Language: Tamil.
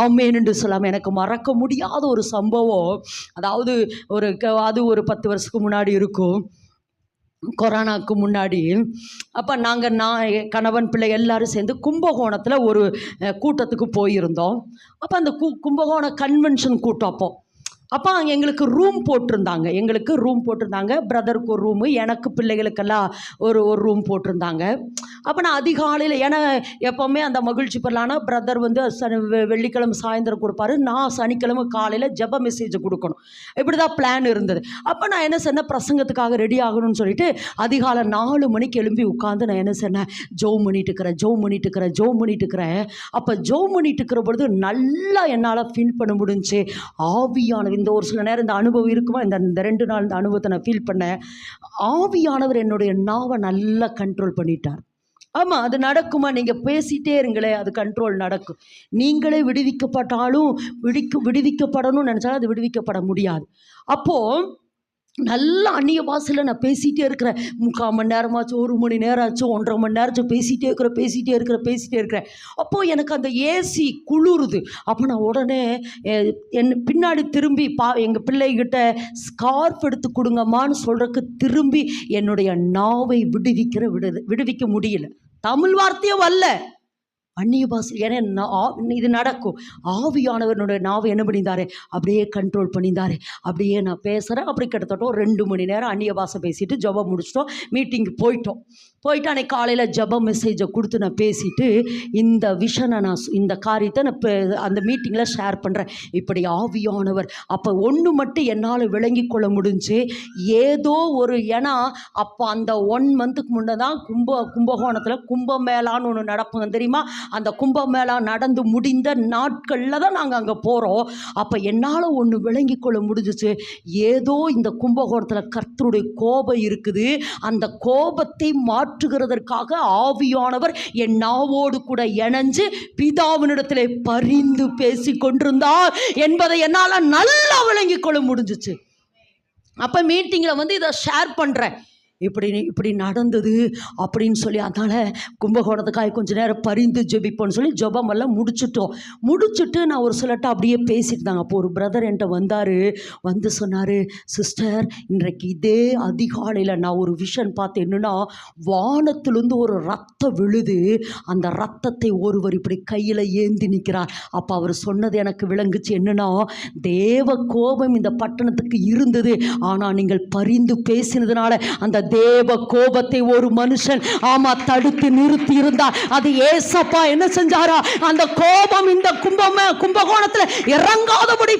ஆமேன் என்று சொல்லாமல் எனக்கு மறக்க முடியாத ஒரு சம்பவம். அதாவது அது ஒரு 10 வருஷத்துக்கு முன்னாடி இருக்கும், கொரோனாவுக்கு முன்னாடி. அப்போ நான் கணவன் பிள்ளை எல்லாரும் சேர்ந்து கும்பகோணத்தில் ஒரு கூட்டத்துக்கு போயிருந்தோம். அப்போ அந்த கும்பகோணம் கன்வென்ஷன் கூட்டம். அப்போ எங்களுக்கு ரூம் போட்டிருந்தாங்க. பிரதருக்கு ஒரு ரூமு, எனக்கு பிள்ளைகளுக்கெல்லாம் ஒரு ரூம் போட்டிருந்தாங்க. அப்போ நான் அதிகாலையில், ஏன்னா எப்போவுமே அந்த மகிழ்ச்சி பெறலான்னா பிரதர் வந்து வெள்ளிக்கிழமை சாயந்தரம் கொடுப்பாரு, நான் சனிக்கிழமை காலையில் ஜெப மெசேஜை கொடுக்கணும். இப்படி தான் பிளான் இருந்தது. அப்போ நான் என்ன சொன்னேன், பிரசங்கத்துக்காக ரெடி ஆகணும்னு சொல்லிட்டு அதிகாலை 4 மணிக்கு எழும்பி உட்காந்து நான் என்ன சொன்னேன், ஜெபம் பண்ணிட்டு இருக்கிறேன். அப்போ ஜெபம் பண்ணிட்டு இருக்கிற பொழுது நல்லா என்னால் ஃபீல் பண்ண முடிஞ்சு. ஆவியானவர், இந்த ஒரு சில நேரம் இந்த அனுபவம் இருக்குமா, இந்த 2 நாள் இந்த அனுபவத்தை நான் ஃபீல் பண்ணேன். ஆவியானவர் என்னுடைய நாவை நல்லா கண்ட்ரோல் பண்ணிட்டார். ஆமாம், அது நடக்குமா? நீங்கள் பேசிகிட்டே இருங்களே, அது கண்ட்ரோல் நடக்கும். நீங்களே விடுவிக்கப்பட்டாலும் விடுவிக்கப்படணும்னு நினச்சாலும் அது விடுவிக்கப்பட முடியாது. அப்போது நல்லா அந்நிய பாஷையில் நான் பேசிகிட்டே இருக்கிறேன். 3/4 மணி நேரமாச்சும், 1 மணி நேரம் ஆச்சும், 1.5 மணி நேரம் பேசிகிட்டே இருக்கிறேன். அப்போது எனக்கு அந்த ஏசி குளிருது. அப்போ நான் உடனே என் பின்னாடி திரும்பி எங்கள் பிள்ளைகிட்ட ஸ்கார்ஃப் எடுத்து கொடுங்கம்மான்னு சொல்கிறதுக்கு திரும்பி என்னுடைய நாவை விடுவிக்க முடியல. தமிழ் வார்த்தையே வரல, அந்நிய பாஷை. ஏன்னா இது நடக்கும். ஆவியானவனுடைய நாவை என்ன பண்ணியிருந்தாரு, அப்படியே கண்ட்ரோல் பண்ணியிருந்தாரு. அப்படியே நான் பேசுகிறேன். அப்படி கிட்டத்தட்ட ஒரு 2 மணி நேரம் அந்நிய பாஷை பேசிட்டு ஜெபம் முடிச்சிட்டோம். மீட்டிங்கு போயிட்டு அன்றைக்கி காலையில் ஜெப மெசேஜை கொடுத்து நான் பேசிட்டு இந்த விஷனை இந்த காரியத்தை நான் அந்த மீட்டிங்கில் ஷேர் பண்ணுறேன். இப்படி ஆவியானவர் அப்போ ஒன்று மட்டும் என்னால் விளங்கி கொள்ள முடிஞ்சு. ஏதோ ஏன்னா அப்போ அந்த 1 மந்த்துக்கு முன்னே தான் கும்பகோணத்தில் கும்பமேளான்னு ஒன்று நடப்புங்க தெரியுமா? அந்த கும்பமேளா நடந்து முடிந்த நாட்களில் தான் நாங்கள் அங்கே போகிறோம். அப்போ என்னால் ஒன்று விளங்கி கொள்ள முடிஞ்சிச்சு. ஏதோ இந்த கும்பகோணத்தில் கர்த்தருடைய கோபம் இருக்குது. அந்த கோபத்தை மாற்றுகிறதற்காக ஆவியானவர் என் நாவோடு கூட இணைஞ்சு பிதாவினிடத்திலே பரிந்து பேசி கொண்டிருந்தார் என்பதை என்னால் நல்லா விளங்கி கொள்ள முடிஞ்சிச்சு. அப்போ மீட்டிங்கில் இதை ஷேர் பண்ணுறேன். இப்படி நடந்தது அப்படின்னு சொல்லி, அதனால் கும்பகோணத்துக்காக கொஞ்சம் நேரம் பரிந்து ஜெபிப்போன்னு சொல்லி ஜெபமெல்லாம் முடிச்சுட்டு நான் ஒரு சிலட்ட அப்படியே பேசிட்டு தாங்க. அப்போ ஒரு பிரதர் என்கிட்ட வந்து சொன்னார், சிஸ்டர் இன்றைக்கு இதே அதிகாலையில் நான் ஒரு விஷன் பார்த்தேன். என்னென்னா, வானத்திலேருந்து ஒரு ரத்தம் விழுது. அந்த ரத்தத்தை ஒருவர் இப்படி கையில் ஏந்தி நிற்கிறார். அப்போ அவர் சொன்னது எனக்கு விளங்குச்சு. என்னென்னா, தேவ கோபம் இந்த பட்டணத்துக்கு இருந்தது, ஆனால் நீங்கள் பரிந்து பேசினதுனால அந்த தேவ கோபத்தை ஒரு மனுஷன் தடுத்து நிறுத்தி இருந்தார். அது ஏசப்பா என்ன செஞ்சாரா, அந்த கோபம் இந்த கும்பகோணத்தில் இறங்காதபடி